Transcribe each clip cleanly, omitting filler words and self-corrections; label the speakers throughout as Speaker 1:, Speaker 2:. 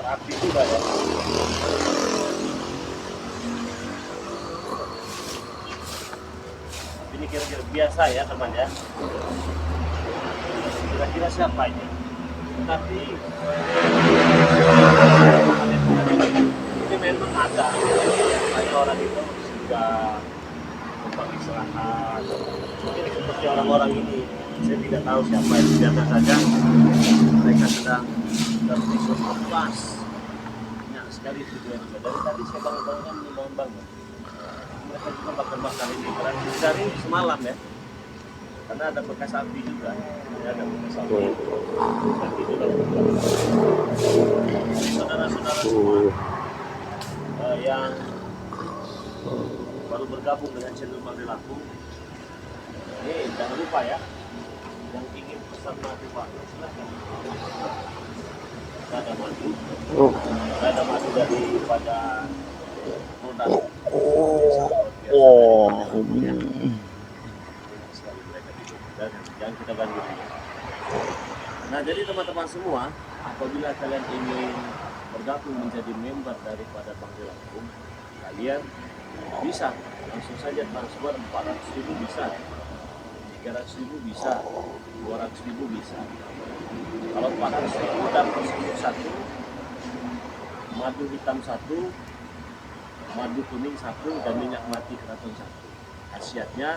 Speaker 1: Rapi juga ya. Ini kira-kira biasa ya teman ya. Kira-kira siapa ini? Tapi ini memang ada orang itu sudah tempat istirahat. Mungkin seperti orang-orang ini, saya tidak tahu siapa yang biasa saja. Mereka sedang tidur lepas. Banyak sekali tujuan. Dari tadi saya bangun-bangun. Mereka juga bakar-bakar ini karena dari semalam ya. Karena ada bekas api juga. Ya, ada bekas api. Jadi saudara-saudara semua yang baru bergabung dengan channel Bang Lampung, ini jangan lupa ya, yang ingin pesan madu Pak, silahkan. Ada madu, ada madu daripada produk. Jangan kita ganggu. Nah, jadi teman-teman semua, apabila kalian ingin bergabung menjadi member daripada Bang Lampung, kalian bisa langsung saja transfer 400.000 bisa, 300.000 bisa, 200.000 bisa. Kalau 400.000 dapat serbuk 1, madu hitam 1, madu kuning 1, dan minyak mati keraton 1. Khasiatnya,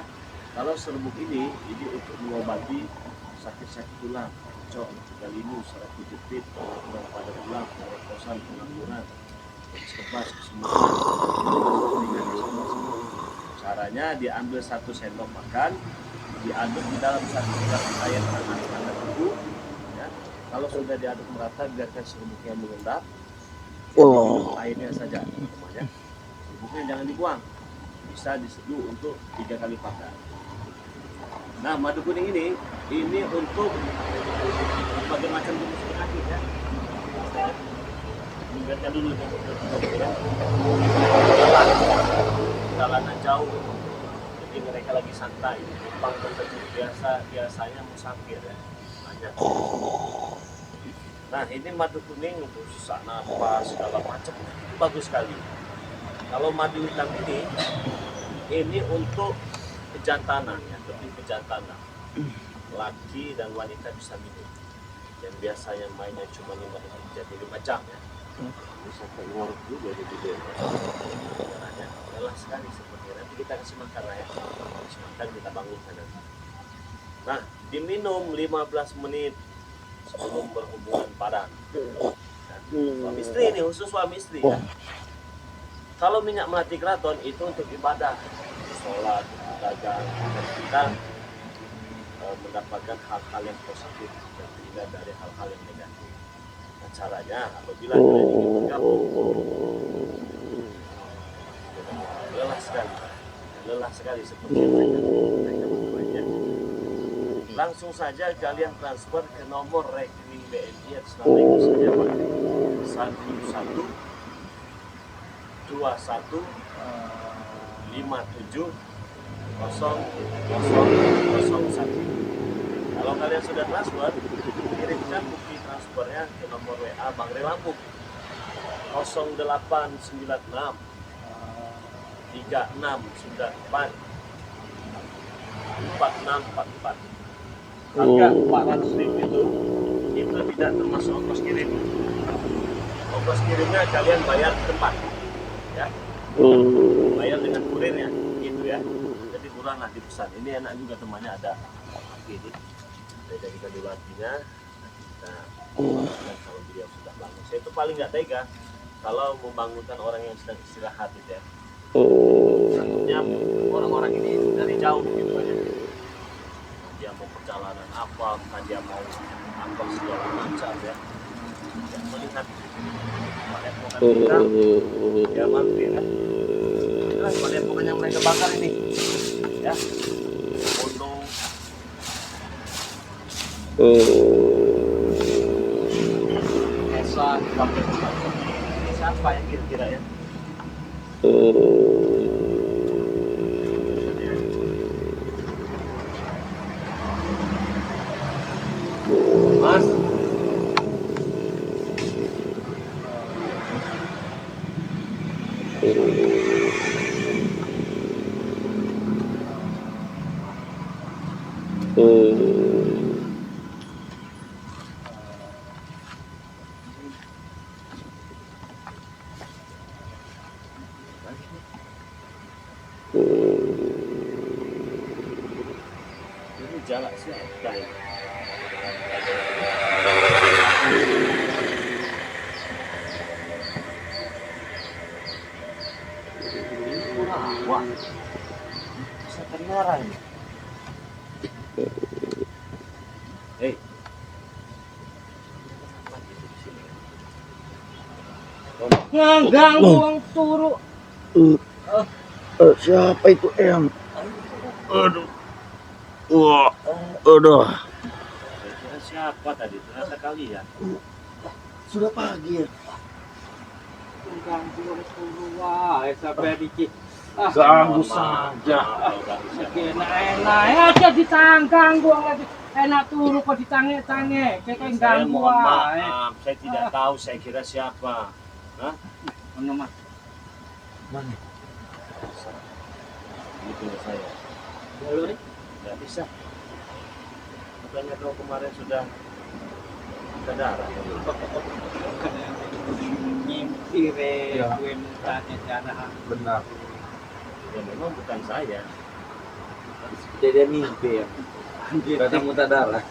Speaker 1: kalau serbuk ini untuk mengobati sakit-sakit tulang, cocok, galimu, saraf kejepit, kurang pada tulang, kereposan, pengangguran, kebas, kesemutan. Caranya diambil 1 sendok makan, diaduk di dalam 1 gelas air hangat dulu. Ya. Kalau sudah diaduk merata, biarkan serbuknya mengendap. Minum airnya saja, teman-teman. Serbuknya jangan dibuang, bisa diseduh untuk 3 kali pakai. Nah, madu kuning ini untuk berbagai macam jenis penyakit ya. Lihatnya dulu ya. Jalanan jauh, jadi mereka lagi santai. Jepang biasanya musafir ya, banyak. Nah, ini madu kuning untuk sesak nafas segala macam, bagus sekali. Kalau madu hitam ini untuk kejantanan ya, lebih kejantanan. Laki dan wanita bisa minum. Yang biasanya mainnya cuma 5 detik jadi 5 jam ya. Ini sampai ngorok juga di video ya. Lelah sekali seperti ini. Nanti kita kasih makan ya. Kasih makan, kita bangunkan nanti. Nah, diminum 15 menit sebelum berhubungan badan. Suami istri ini, khusus suami istri ya. Kalau minyak melati keraton itu untuk ibadah, sholat, dagang, dan kita mendapatkan hal-hal yang positif dan tidak dari hal-hal yang negatif. Nah, caranya apabila kalian ingin bergabung, lelah sekali seperti mereka berbuatnya. Langsung saja kalian transfer ke nomor rekening BNI atas nama itu saja Pak. 1121570001. Kalau kalian sudah transfer, kirimkan bukti transfernya ke nomor WA Bang Lampung 0896 3694 4644. Harga 400.000 itu tidak termasuk ongkos kirim. Ongkos kirimnya kalian bayar di tempat ya, bayar dengan kurirnya gitu ya. Jadi murah lah dipesan. Ini enak juga, temannya ada ini, saya jadikan dulu artinya. Kita kalau beliau sudah bangun, saya itu paling nggak tega kalau membangunkan orang yang sedang istirahat gitu ya. Takutnya orang-orang ini dari jauh gitu aja. Dia mau perjalanan apa, kan dia mau apa segala macam ya. Yang melihat padepokan kita, dia mampir ya. Jelas padepokan yang mereka bakar ini ya. Pondok. Desa dipakai ini siapa yang kira-kira ya? Mas, Ini jalan siapa ini? Wah, bisa merah ini. Hei,
Speaker 2: Nganggang uang turu.
Speaker 3: Siapa itu Em? Aduh. Wah, aduh.
Speaker 1: saya kira siapa tadi? Ternyata kalian.
Speaker 3: Sudah pagi ya.
Speaker 2: Nganggang uang turu. Wah, sampai dikit.
Speaker 3: Ganggu
Speaker 1: Mohon maaf,
Speaker 3: saja.
Speaker 1: kalau ganggu siapa.
Speaker 2: Enak-enak aja ditanggang gua lagi. Enak turu kok ditange-tange. Kayak
Speaker 1: Saya
Speaker 2: ganggu
Speaker 1: mohon
Speaker 2: wae.
Speaker 1: maaf, saya tidak tahu. Saya kira siapa. Hah?
Speaker 2: Ono Mas.
Speaker 3: Mana?
Speaker 1: Gitu saya.
Speaker 2: Halo, Rik.
Speaker 1: Nggak bisa. Bukannya kau kemarin sudah ke darah.
Speaker 2: Mimpi re,
Speaker 3: Ya.
Speaker 2: gue tanya cara.
Speaker 3: Benar.
Speaker 1: Ya memang bukan saya.
Speaker 3: Jadi mimpi ya. Karena muntah darah.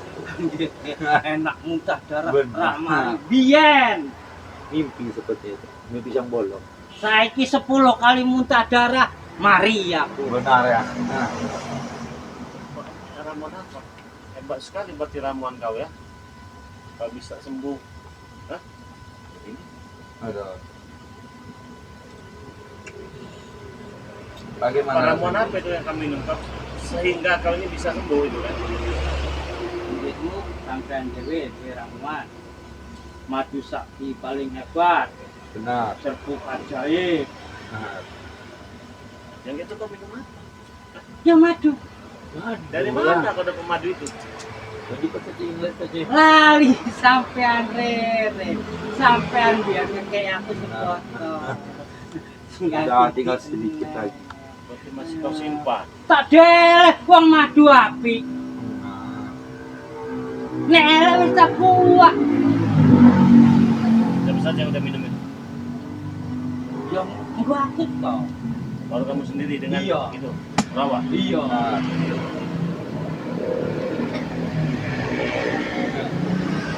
Speaker 2: Enak muntah darah.
Speaker 3: Benar.
Speaker 2: Ramai. Bien.
Speaker 3: Mimpi seperti itu. Mimpi yang bolong.
Speaker 2: Saiki 10 kali muntah darah. Mari aku.
Speaker 3: Benar ya. Nah.
Speaker 1: Ramuan apa? Hebat sekali berarti ramuan kau ya. Kau bisa sembuh. Hah? Ini
Speaker 3: Aduh. Bagaimana?
Speaker 1: ramuan apa itu yang kau minum kau? Sehingga kau ini bisa sembuh itu kan?
Speaker 2: Duitmu sampean dewe di ramuan. Madu sakti paling hebat.
Speaker 3: Benar.
Speaker 2: Serbuk ajaib.
Speaker 3: Benar.
Speaker 1: Yang itu kau minum apa?
Speaker 2: Ya madu.
Speaker 1: Dari mana kau dapat madu itu?
Speaker 3: Jadi peserta Inggris saja.
Speaker 2: Lali sampean rere. Sampean biar kayak aku sepotong.
Speaker 3: Sudah tinggal sedikit lagi.
Speaker 1: Berarti masih kau simpan.
Speaker 2: Tak deleh wong madu api. Nek elek wis tak kuat.
Speaker 1: Siapa saja yang udah minum itu?
Speaker 2: Ya engko aku kok.
Speaker 1: Baru kamu sendiri dengan
Speaker 2: Iya.
Speaker 1: itu rawat.
Speaker 2: Iya.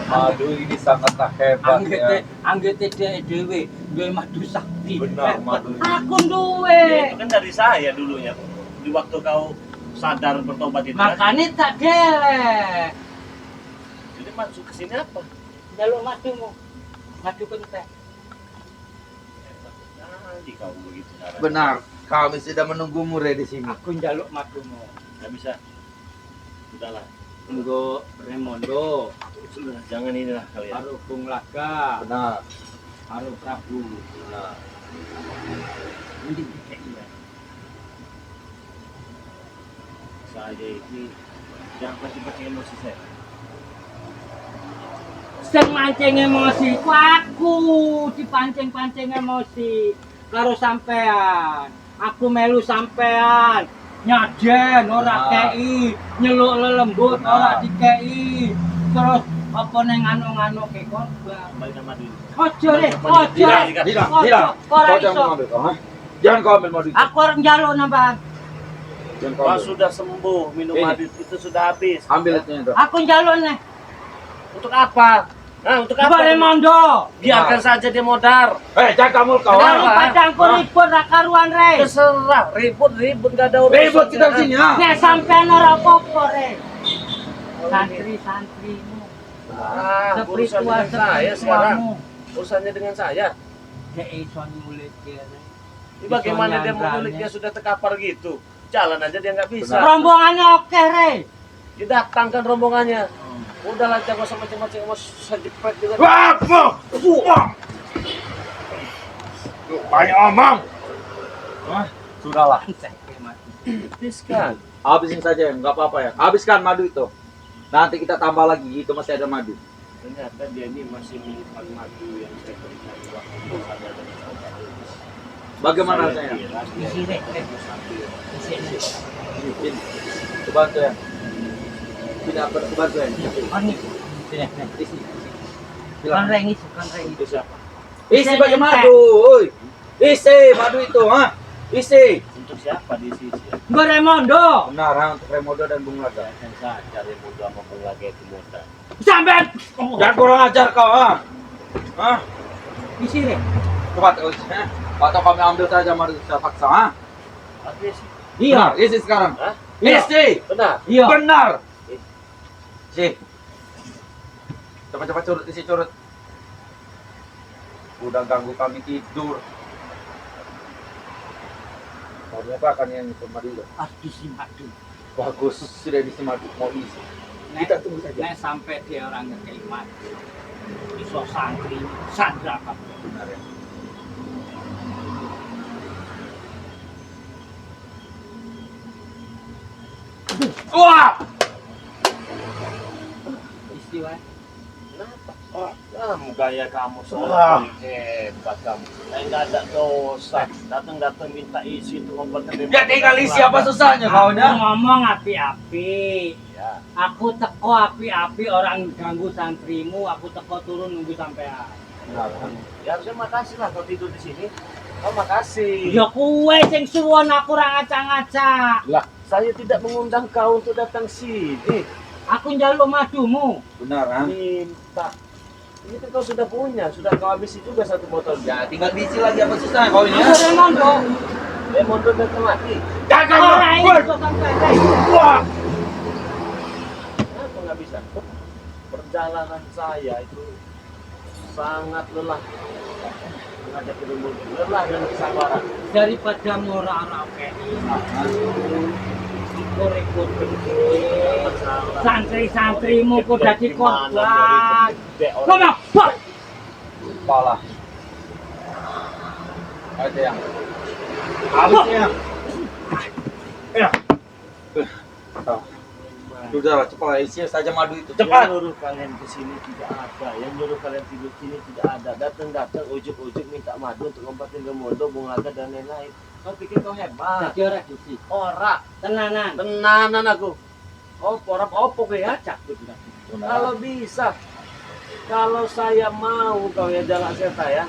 Speaker 3: Madu ini sangat hebat ya.
Speaker 2: Anggete dhewe duwe madu sakti.
Speaker 3: Benar,
Speaker 2: Hebat.
Speaker 3: madu.
Speaker 2: Aku
Speaker 1: Ya,
Speaker 2: duwe.
Speaker 1: itu kan dari saya dulunya. Di waktu kau sadar bertobat itu kan.
Speaker 2: Makanya tak deleh.
Speaker 1: Jadi masuk ke sini apa?
Speaker 2: Jaluk madumu. Madu kentek.
Speaker 1: Nanti kau begitu caranya.
Speaker 3: Benar. Kami sudah menunggumu Re di sini.
Speaker 2: Aku njaluk madumu.
Speaker 1: Nggak bisa. Sudahlah.
Speaker 2: Nggo Remondo,
Speaker 1: Sudah, jangan inilah kalian.
Speaker 2: karo Bung Laga,
Speaker 3: Benar.
Speaker 2: karo Prabu.
Speaker 3: Benar.
Speaker 2: Mending dikek ya.
Speaker 1: Saya ini jangan pancing-pancing emosi saya.
Speaker 2: Sing mancing emosi ku aku, dipancing-pancing emosi karo sampean. Aku melu sampean. Nyaden ora
Speaker 3: Benar.
Speaker 2: kei, nyeluk lelembut
Speaker 3: Benar.
Speaker 2: ora dikei. Terus apa neng anu-anu ke korban.
Speaker 1: Kembalikan madu itu.
Speaker 2: Ojo deh,
Speaker 1: Tidak,
Speaker 2: ojo.
Speaker 1: tidak,
Speaker 3: Tidak,
Speaker 2: Ojo,
Speaker 3: tidak.
Speaker 2: ora
Speaker 3: Kau jangan
Speaker 2: iso.
Speaker 3: mengambil kau. Ha? Jangan kau ambil madu itu.
Speaker 2: Aku orang njaluk nambah.
Speaker 3: Jangan kau
Speaker 1: Kau
Speaker 3: ambil.
Speaker 1: sudah sembuh, minum
Speaker 3: Ini.
Speaker 1: madu itu sudah habis.
Speaker 3: Ambil itu.
Speaker 2: Aku njaluk nih.
Speaker 1: Untuk apa? Nah, untuk apa?
Speaker 2: Coba Remondo.
Speaker 1: Biarkan saja dia modar.
Speaker 3: Jaga mulut kau.
Speaker 2: Kalau
Speaker 1: Kenapa?
Speaker 2: padangku
Speaker 3: Hah?
Speaker 2: ribut ra karuan re.
Speaker 1: Terserah, ribut nggak ada urusan.
Speaker 3: Ribut kita di sini ha.
Speaker 2: Nek sampean ora apa-apa re. Santri-santrimu.
Speaker 1: Ah, urusan dengan saya sekarang. Urusannya dengan saya.
Speaker 2: Nek iso nyulit dia re.
Speaker 1: Ini bagaimana
Speaker 2: Iso
Speaker 1: dia mau nyulik, dia
Speaker 2: nyandranya.
Speaker 1: sudah terkapar gitu. Jalan aja dia nggak bisa.
Speaker 3: Benar.
Speaker 2: Rombongannya oke re.
Speaker 1: Didatangkan rombongannya. Udahlah, jangan usah macam-macam, mau sejepret juga.
Speaker 3: Wah, wah. Banyak omong. Wah, sudahlah.
Speaker 1: Habiskan.
Speaker 3: Habisin saja, nggak apa-apa ya. Habiskan madu itu. Nanti kita tambah lagi, itu masih ada madu.
Speaker 1: Ternyata dia ini masih menyimpan madu yang saya berikan waktu saya ada di sana.
Speaker 3: Bagaimana
Speaker 1: Saya
Speaker 3: rasanya?
Speaker 1: kira dia
Speaker 2: Isi, Rek.
Speaker 1: itu sambil
Speaker 3: Ini. Coba tuh ya. tidak berkebagian.
Speaker 2: Ani. Sini.
Speaker 3: Isi.
Speaker 2: Kan rengis.
Speaker 1: Itu siapa?
Speaker 3: Isi bagi madu, oi. Isi madu itu, ha? Isi.
Speaker 1: Untuk siapa di sisi?
Speaker 2: Gua Remondo.
Speaker 3: Benar, ha? Untuk Remodo dan Bung Laga.
Speaker 1: Saya saja Remondo sama Bung Laga itu muda.
Speaker 2: Sampai.
Speaker 3: Jangan kurang ajar kau, ha? Hah?
Speaker 2: Isi deh.
Speaker 3: Cepat, oi. Ha? Atau kami ambil saja madu secara paksa, ha?
Speaker 1: Tapi sih.
Speaker 3: Benar, isi sekarang.
Speaker 1: Hah?
Speaker 3: Isi.
Speaker 1: Benar.
Speaker 2: Iya.
Speaker 3: Benar. Isi. Cepat-cepat curut, isi curut. Udah ganggu kami tidur. Mau apa kan yang madu?
Speaker 2: Isi madu.
Speaker 3: Bagus, sudah diisi madu, mau isi. Kita tunggu saja.
Speaker 2: Nek sampai dia orang ngekei madu. Iso santri sandra apa?
Speaker 3: Benar ya. Wah!
Speaker 2: Istiwa.
Speaker 1: Kenapa? Kamu gaya kamu soal hebat kamu. Saya nggak ada dosa. Datang minta isi untuk membuat
Speaker 3: Ya tinggal isi apa susahnya kau
Speaker 2: Aku
Speaker 3: nya?
Speaker 2: ngomong api-api.
Speaker 1: Ya.
Speaker 2: Aku teko api-api orang ganggu santrimu, aku teko turun nunggu sampean.
Speaker 1: Ya harusnya makasih lah kau tidur di sini. Oh makasih.
Speaker 2: Ya kuwe sing suwon aku ora ngacak-ngacak.
Speaker 1: Lah, saya tidak mengundang kau untuk datang sini.
Speaker 2: Aku njaluk madumu.
Speaker 3: Benar, ha?
Speaker 1: Minta. Ini kan kau sudah punya, sudah kau habisi juga satu botol.
Speaker 3: Ya tinggal diisi lagi apa susahnya kau nya?
Speaker 2: Aku Remondo.
Speaker 1: Remondo dan mati.
Speaker 3: Gagal.
Speaker 2: Ora iso sampai.
Speaker 3: Wah!
Speaker 1: Kenapa nggak bisa? Perjalanan saya itu sangat lelah. Mengajak ke rumah, lelah dan kesabaran.
Speaker 2: Daripada mora-ora kei. Ikut-ikut santri-santrimu kok dadi korban. Ngomong, Pak.
Speaker 3: Kepala. Ada yang. Alisnya. Ya. Sudah, cepat isi saja madu itu.
Speaker 1: Yang
Speaker 3: Cepat.
Speaker 1: nyuruh kalian ke sini tidak ada. Yang nyuruh kalian tidur sini tidak ada. Datang ujuk-ujuk minta madu untuk ngobatin Remondo, Bung Laga dan lain-lain. Kau pikir kau hebat?
Speaker 2: Dadi ora isi.
Speaker 1: Ora,
Speaker 2: Tenanan.
Speaker 1: tenanan aku. Opo ya cak. Kalau bisa, kalau saya mau kau ya jalan saya,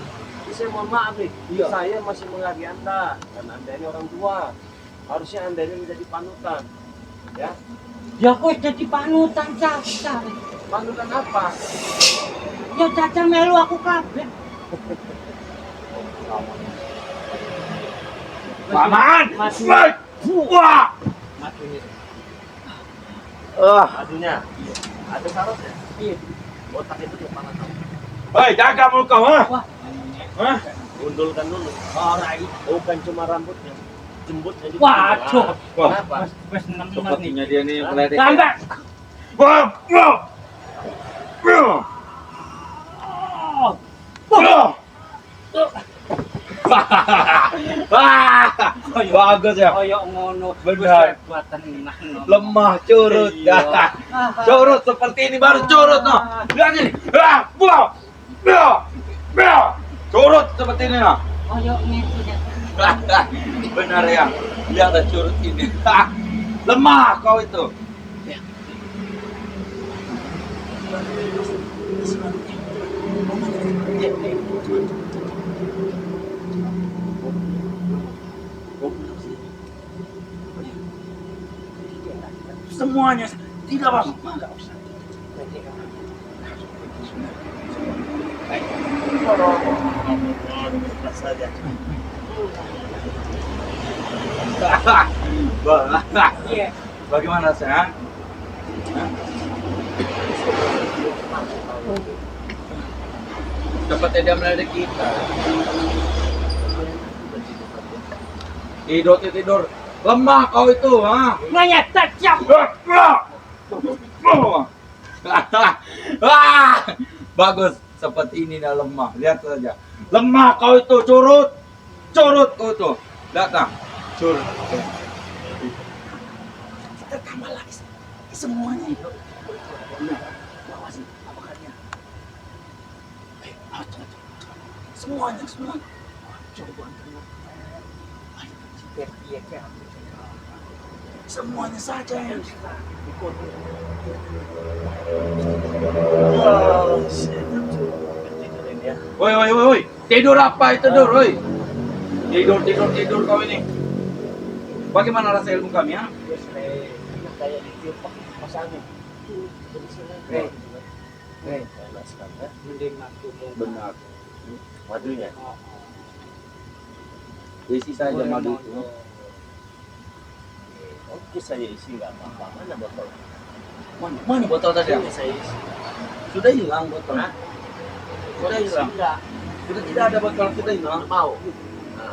Speaker 1: saya mohon maaf nih.
Speaker 2: Iya.
Speaker 1: Saya masih menghargai Anda dan Anda ini orang tua. Harusnya Anda ini menjadi panutan. Ya,
Speaker 2: Ya kok dadi panutan Caca.
Speaker 1: panutan apa?
Speaker 2: Ya Caca melu aku kabeh.
Speaker 3: Paman.
Speaker 2: Madu.
Speaker 3: Wah.
Speaker 2: Madu ini.
Speaker 1: Madunya. Ada syaratnya.
Speaker 2: Iya.
Speaker 1: Otak itu yang mana kamu?
Speaker 3: Hei, jaga mulut kau, ha?
Speaker 2: Wah.
Speaker 3: Hah?
Speaker 1: Gundulkan dulu.
Speaker 2: Ora iki.
Speaker 1: Bukan cuma rambutnya, jembutnya juga.
Speaker 2: Waduh.
Speaker 3: Wah.
Speaker 1: Kenapa?
Speaker 2: Wes nemen nih.
Speaker 3: Sepertinya dia nih meledek.
Speaker 2: Sampai.
Speaker 3: Wah. Wah. Wah. Wah. Bagus ya.
Speaker 2: Koyok ngono.
Speaker 3: Benar.
Speaker 2: Buat tenang.
Speaker 3: Lemah curut.
Speaker 2: Iya.
Speaker 3: Curut seperti ini baru curut no. Lihat ini. Ah, buah. Buah. Buah. Curut seperti ini no.
Speaker 2: Koyok gitu ya.
Speaker 3: Benar ya. Lihatlah curut ini. Lemah kau itu. Semuanya tidak masuk. Enggak usah.
Speaker 1: Saja.
Speaker 2: Iya.
Speaker 3: Bagaimana sehat? Cepatnya dia meledek kita. Tidur. Lemah kau itu, ha?
Speaker 2: Nganyet tajam.
Speaker 3: Wah, bagus. Seperti ini dah lemah. Lihat saja. Lemah kau itu, curut kau itu. Lihat nah. Curut. Kita tambah lagi semuanya. Awasi, apakannya. Semuanya. Coba. Semuanya saja yang
Speaker 1: ikut. Ya.
Speaker 3: Woi. Tidur apa itu, Dur, woi? Tidur kau ini. Bagaimana rasa ilmu kami, ya?
Speaker 1: Kayak ditiup Mas Angin.
Speaker 2: Mending aku
Speaker 3: Benar.
Speaker 1: Madunya.
Speaker 3: Isi saja madu itu.
Speaker 1: Oke, saya isi nggak apa-apa. Mana botol?
Speaker 3: Mana botol tadi?
Speaker 1: Ini saya isi.
Speaker 3: Sudah hilang botol.
Speaker 1: Hah?
Speaker 3: Sudah hilang.
Speaker 1: Enggak.
Speaker 3: Sudah tidak ada botol, sudah hilang.
Speaker 1: Mau.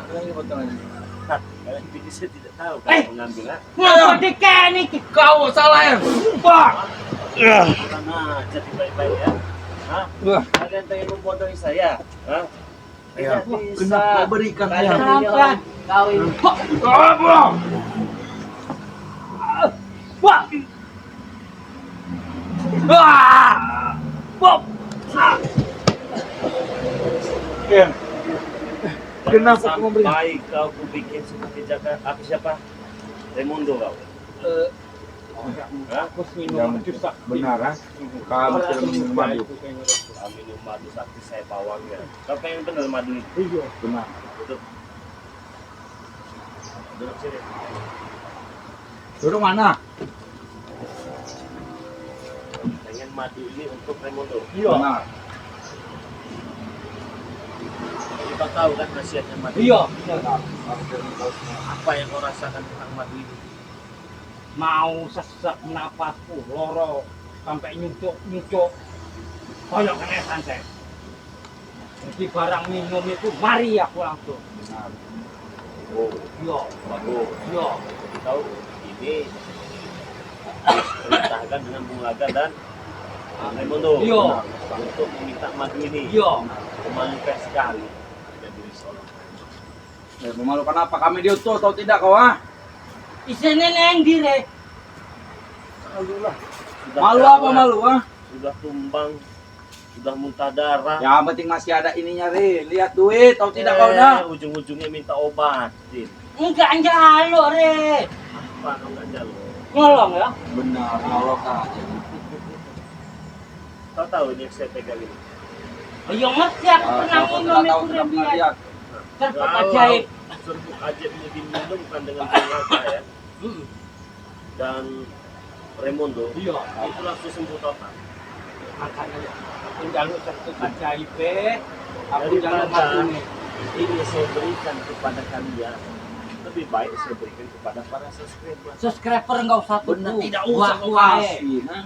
Speaker 3: Sudah hilang botolnya.
Speaker 1: Kalian pikir saya tidak tahu
Speaker 2: Eh!
Speaker 1: kalau mengambil, ha?
Speaker 2: ngapa dikenik?
Speaker 3: Kau salah ya. Pak.
Speaker 1: Karena jadi baik-baik ya. Hah?
Speaker 3: Wah.
Speaker 1: Kalian pengen membodohi saya? Hah?
Speaker 3: Ya,
Speaker 1: Tidak bisa.
Speaker 3: kenapa berikan
Speaker 1: Kalian
Speaker 3: ayam?
Speaker 1: ini orang kawin.
Speaker 3: Apa?
Speaker 2: Wah,
Speaker 3: Bob. Ken. Kenapa kau memberi?
Speaker 1: Sampai kau bikin seperti Jakarta. Aku siapa? Raimundo kau. Hah?
Speaker 2: aku minum jus
Speaker 3: Benar, ha? Kamu sudah minum madu.
Speaker 1: Kau minum madu sakti saya bawangnya. Kau pengen bener madu itu?
Speaker 2: Iya.
Speaker 3: Benar.
Speaker 1: Duduk. Duduk sini.
Speaker 3: Duduk mana?
Speaker 1: Pengen madu ini untuk Raimundo.
Speaker 3: Benar.
Speaker 1: Jadi kau tahu kan khasiatnya madu?
Speaker 2: Iya.
Speaker 1: Apa yang kau rasakan tentang madu ini?
Speaker 2: Mau sesak napasku loro sampai nyucuk. Koyok kena santai. Jadi barang minum itu mari aku langsung.
Speaker 3: Benar.
Speaker 1: Oh,
Speaker 2: Iya.
Speaker 1: bagus.
Speaker 2: Iya.
Speaker 1: Tahu ini perintahkan dengan Bung Laga dan Raimundo.
Speaker 2: Iya.
Speaker 1: Untuk meminta madu ini.
Speaker 2: Iya.
Speaker 1: Memalukan sekali. Jadi seorang.
Speaker 3: Memalukan apa? Kami diutus atau tidak kau, ha?
Speaker 2: Isine neng dire.
Speaker 1: Malulah. Sudah
Speaker 3: Malu
Speaker 1: kawan,
Speaker 3: apa malu, ha?
Speaker 1: Sudah tumbang. Sudah muntah darah.
Speaker 3: Yang penting masih ada ininya, Ri. Lihat duit atau tidak kau, dah?
Speaker 1: Ujung-ujungnya minta obat. Din.
Speaker 2: Enggak jalo re.
Speaker 1: Apa kau nggak jalan?
Speaker 2: Ngolong ya.
Speaker 3: Benar, kalau aja.
Speaker 1: Kau tahu ini yang saya pegang ini?
Speaker 2: Iya ngerti aku pernah
Speaker 3: Kau
Speaker 2: minum
Speaker 3: tidak tahu,
Speaker 2: itu
Speaker 3: tidak pernah
Speaker 2: dia.
Speaker 3: lihat.
Speaker 2: Serba
Speaker 1: Kalau
Speaker 2: ajaib.
Speaker 1: serbuk ajaib ini diminum kan dengan Bung Laga ya. Dan Raimundo.
Speaker 2: Iya.
Speaker 1: Itu langsung sembuh total.
Speaker 2: Makanya aku jaluk satu ajaib. Aku jaluk
Speaker 1: Daripada
Speaker 2: mati.
Speaker 1: ini saya berikan kepada kalian, lebih baik saya berikan kepada para subscriber.
Speaker 2: Subscriber enggak usah tuh.
Speaker 3: Benar, tidak usah kau kasih. Nah,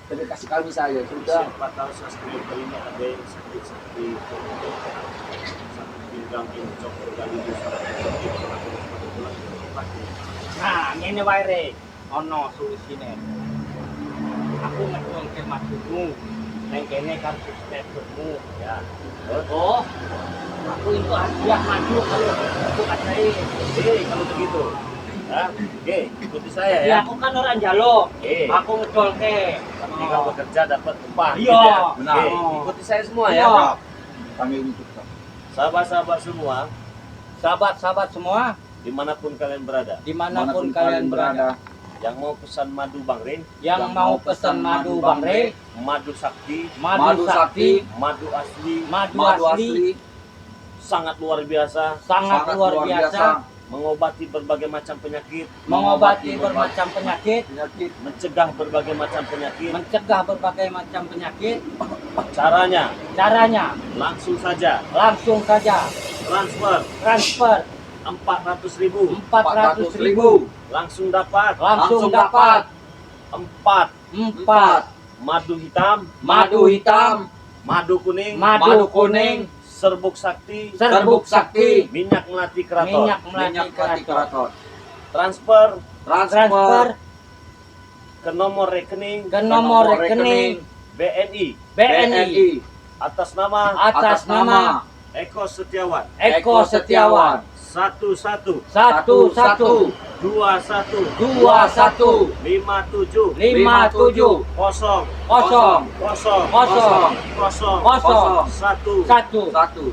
Speaker 3: tapi kasih kami saja, sudah.
Speaker 1: Siapa tahu subscriber ini ada yang seperti pinggang ini cokor kali ini
Speaker 2: Nah, ini wae re. Ono solusine. Aku ngedong ke maksudmu. Neng kene kan subscribermu ya. Oh. Aku itu hadiah maju kalau aku ajaib.
Speaker 1: kalau begitu. Ya, oke, ikuti saya
Speaker 2: Ya
Speaker 1: ya.
Speaker 2: aku kan orang jalo.
Speaker 1: Oke.
Speaker 2: Aku ngedol ke.
Speaker 1: Tapi kalau bekerja dapat upah.
Speaker 2: Iya,
Speaker 1: gitu ya.
Speaker 3: benar.
Speaker 1: Oke, ikuti saya semua
Speaker 2: Iya.
Speaker 1: ya.
Speaker 3: Kami untuk
Speaker 1: Sahabat-sahabat semua,
Speaker 2: Sahabat-sahabat semua,
Speaker 1: dimanapun kalian berada,
Speaker 2: dimanapun kalian berada,
Speaker 1: yang mau pesan madu Bang Rin,
Speaker 2: yang mau pesan madu Bang Re,
Speaker 1: madu sakti,
Speaker 2: madu sakti,
Speaker 1: madu asli,
Speaker 2: madu
Speaker 3: madu
Speaker 2: asli,
Speaker 3: asli,
Speaker 1: sangat luar biasa,
Speaker 2: sangat luar biasa,
Speaker 1: mengobati berbagai macam penyakit,
Speaker 2: mengobati bermacam penyakit,
Speaker 1: mencegah berbagai macam penyakit.
Speaker 2: mencegah berbagai macam penyakit.
Speaker 1: Caranya,
Speaker 2: Caranya
Speaker 1: langsung saja
Speaker 2: langsung saja
Speaker 1: transfer
Speaker 2: transfer
Speaker 1: 400.000,
Speaker 2: 400.000,
Speaker 1: langsung dapat
Speaker 2: langsung dapat
Speaker 1: 4
Speaker 2: 4
Speaker 1: madu hitam,
Speaker 2: madu hitam,
Speaker 1: madu kuning,
Speaker 2: madu kuning,
Speaker 1: serbuk sakti,
Speaker 2: serbuk sakti,
Speaker 1: minyak melati keraton.
Speaker 2: minyak
Speaker 3: minyak
Speaker 2: melati
Speaker 3: mati
Speaker 2: keraton.
Speaker 3: keraton.
Speaker 1: Transfer
Speaker 2: Transfer
Speaker 1: ke nomor rekening
Speaker 2: ke nomor rekening
Speaker 1: BNI
Speaker 2: BNI
Speaker 1: atas nama
Speaker 2: atas nama
Speaker 1: Eko Setiawan
Speaker 2: Eko Setiawan
Speaker 1: 11
Speaker 2: 11
Speaker 1: 21
Speaker 2: 21
Speaker 1: 57
Speaker 2: 57
Speaker 1: kosong
Speaker 2: kosong
Speaker 1: kosong
Speaker 2: kosong
Speaker 1: kosong
Speaker 2: kosong
Speaker 1: 1.
Speaker 2: satu.
Speaker 3: Satu.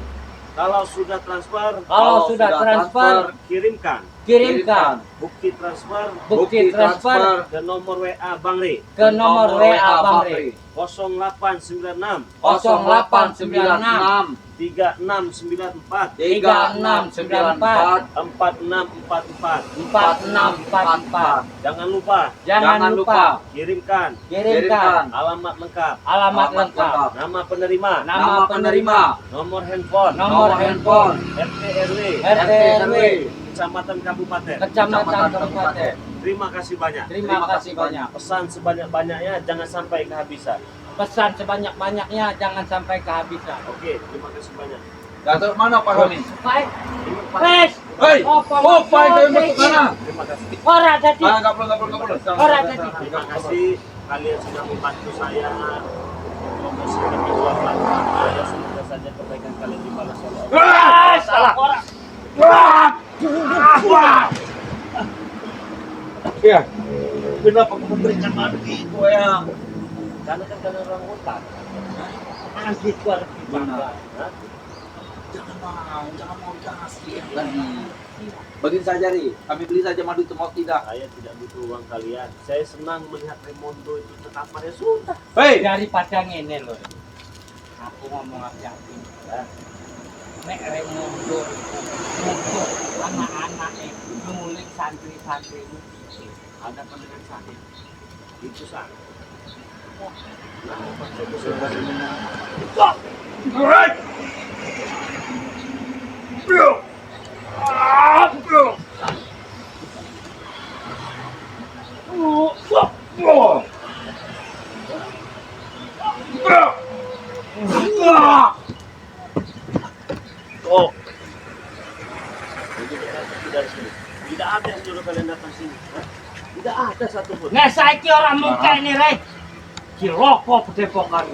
Speaker 1: Kalau sudah transfer,
Speaker 2: Kalau sudah transfer,
Speaker 1: kirimkan
Speaker 2: kirimkan
Speaker 1: bukti transfer
Speaker 2: bukti transfer
Speaker 1: ke nomor WA Bang Ri
Speaker 2: ke nomor WA Bang Ri
Speaker 1: 0896
Speaker 2: 0896
Speaker 1: 3694
Speaker 2: 3694
Speaker 1: 4644.
Speaker 2: 4644.
Speaker 1: Jangan lupa
Speaker 2: Jangan lupa
Speaker 1: kirimkan
Speaker 2: kirimkan
Speaker 1: alamat lengkap,
Speaker 2: alamat lengkap,
Speaker 1: nama penerima,
Speaker 2: nama penerima,
Speaker 1: nomor handphone,
Speaker 2: nomor handphone,
Speaker 1: RT RW, kecamatan kabupaten.
Speaker 2: kecamatan kabupaten.
Speaker 1: Terima kasih banyak.
Speaker 2: Terima kasih banyak.
Speaker 1: Pesan sebanyak-banyaknya, jangan sampai kehabisan.
Speaker 2: Pesan sebanyak-banyaknya, jangan sampai kehabisan.
Speaker 1: Oke, terima kasih banyak.
Speaker 3: Datuk mana Pak Roni?
Speaker 2: Baik. Wes.
Speaker 3: Hei, oh Pak itu yang masuk sana.
Speaker 1: Terima kasih.
Speaker 2: Ora jadi.
Speaker 3: Enggak perlu.
Speaker 2: Orang jadi.
Speaker 1: Terima kasih kalian sudah membantu saya mempromosikan kedua platform saya. Semoga saja kebaikan kalian dibalas oleh Allah.
Speaker 2: Salah. Orang.
Speaker 3: Iya. Kenapa kamu memberikan madu itu ya?
Speaker 1: Karena kan kalian orang utang.
Speaker 2: Anjir keluar bangga.
Speaker 1: Hah?
Speaker 3: Jangan mau kasih lagi. Begini saja nih, kami beli saja madu itu mau tidak.
Speaker 1: Saya tidak butuh uang kalian. Saya senang melihat Raimondo itu tetapannya sudah.
Speaker 3: Hei,
Speaker 2: Daripada ngene lho. Aku ngomong hati-hati.
Speaker 1: Ya.
Speaker 2: Nek Raimondo untuk anak-anak nulis santri-santri itu ada pendengar sakit.
Speaker 1: Itu sah.
Speaker 3: alright. Bro. Bro.
Speaker 1: Oh. Jadi dari sini. Tidak ada yang nyuruh kalian datang sini. Hah? Tidak ada satupun.
Speaker 2: Nah saiki orang muka ini rek. Kiloko padepokan.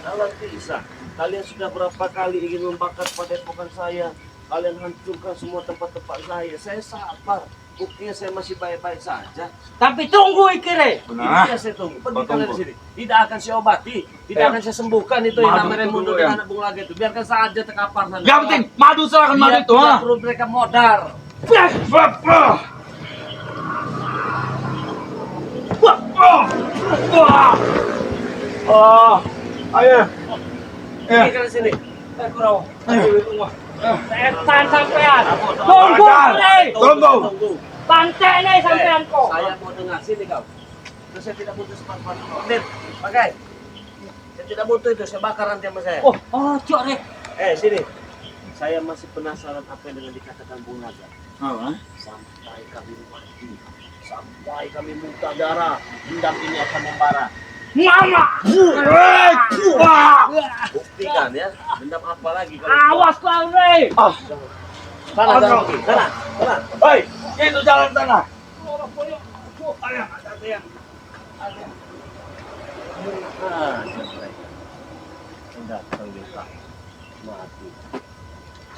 Speaker 1: Kalau bisa, kalian sudah berapa kali ingin membakar padepokan saya. Kalian hancurkan semua tempat-tempat saya. Saya sabar. Buktinya saya masih baik-baik saja.
Speaker 2: Tapi tunggu iki rek.
Speaker 3: Benar.
Speaker 1: Ini saya tunggu. Pergi
Speaker 3: Oh,
Speaker 1: kalian
Speaker 3: tunggu.
Speaker 1: di sini. Tidak akan saya obati. Tidak akan saya sembuhkan itu yang
Speaker 3: Madu
Speaker 1: namanya
Speaker 3: itu
Speaker 1: Raimundo
Speaker 3: dulu,
Speaker 1: dan
Speaker 3: ya.
Speaker 1: anak bunga lagi itu. Biarkan saja terkapar sana.
Speaker 3: Yang penting madu serahkan madu
Speaker 1: Biar
Speaker 3: itu,
Speaker 1: tidak
Speaker 3: ha.
Speaker 1: perlu mereka modar.
Speaker 3: Oh, ayo.
Speaker 1: Pergi kalian sini.
Speaker 2: Setan sampean.
Speaker 1: Aku
Speaker 2: Tunggu
Speaker 3: Ada.
Speaker 2: rek.
Speaker 3: Tunggu.
Speaker 2: Pantai nih sampean kok.
Speaker 1: Saya mau dengar sini kau. Terus saya tidak butuh sepatu Dir, pakai. Saya tidak butuh itu, saya bakar nanti sama saya.
Speaker 2: Oh, cok rek.
Speaker 1: Sini. Saya masih penasaran apa yang dengan dikatakan Bung Naga.
Speaker 3: Apa?
Speaker 1: Sampai kami mati, sampai kami muntah darah, dendam ini akan membara.
Speaker 2: Mama.
Speaker 1: Buktikan ya, dendam apa lagi kalau
Speaker 2: Awas kau rek.
Speaker 1: sana, sana, sana, sana.
Speaker 3: Hei, itu jalan sana.
Speaker 1: Datang kita mati.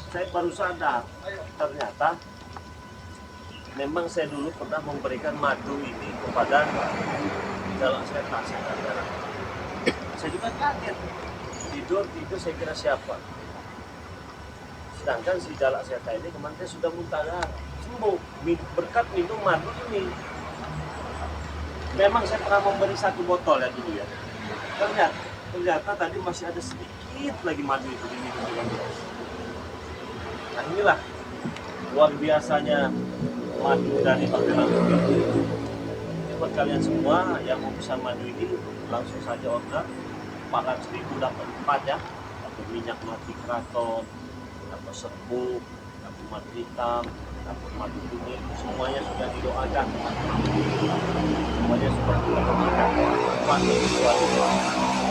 Speaker 1: Saya baru sadar, ternyata memang saya dulu pernah memberikan madu ini kepada jalak setan. Saya juga kaget. Tidur saya kira siapa. Sedangkan si jalak setan ini kemarin sudah muntah darah. Sembuh berkat minum madu ini. Memang saya pernah memberi 1 botol ya dulu ya. Ternyata tadi masih ada sedikit lagi madu itu di minum dengan dia. Nah inilah luar biasanya madu dari Bang Lampung ini. Jadi buat kalian semua yang mau pesan madu ini langsung saja order 400.000 dapat 4 ya. Dapat minyak mati keraton, dapat serbuk, dapat madu hitam, dapat madu kuning, semuanya sudah didoakan. Semuanya sudah didoakan. Madu itu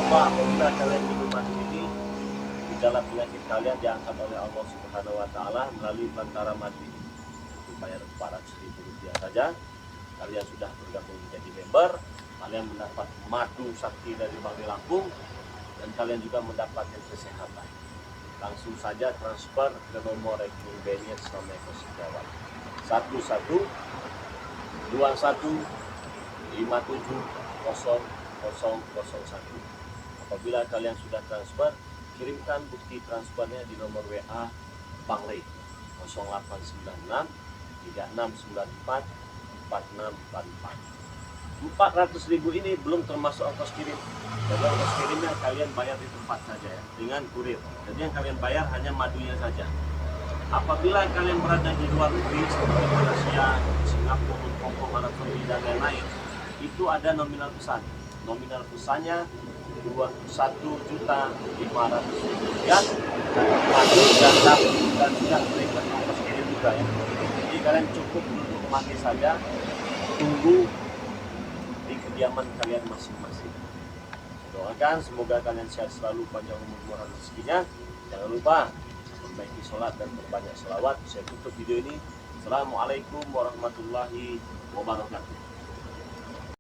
Speaker 1: Wah, apabila kalian minum madu ini, gejala penyakit kalian diangkat oleh Allah Subhanahu wa Ta'ala melalui perantara madu ini. Bayar 400.000 rupiah saja. Kalian sudah bergabung menjadi member, kalian mendapat madu sakti dari Bang Lampung, dan kalian juga mendapatkan kesehatan. Langsung saja transfer ke nomor rekening BNI Islam Eko Sejawat 1121570001. Apabila kalian sudah transfer, kirimkan bukti transfernya di nomor WA Bang Ray 0896 3694 4644. 400.000 ini belum termasuk ongkos kirim. Jadi ongkos kirimnya kalian bayar di tempat saja ya, dengan kurir. Jadi yang kalian bayar hanya madunya saja. Apabila kalian berada di luar negeri seperti Malaysia, Singapura, Hong Kong, Arab Saudi dan lain-lain, itu ada nominal pesan. Nominal pesannya 1.500.000 rupiah. Madu dan sudah berikan ongkos kirim juga ya. Jadi kalian cukup duduk mati saja, tunggu di kediaman kalian masing-masing. Doakan semoga kalian sehat selalu, panjang umur, murah rezekinya. Jangan lupa perbaiki sholat dan berbanyak selawat. Saya tutup video ini. Assalamualaikum warahmatullahi wabarakatuh.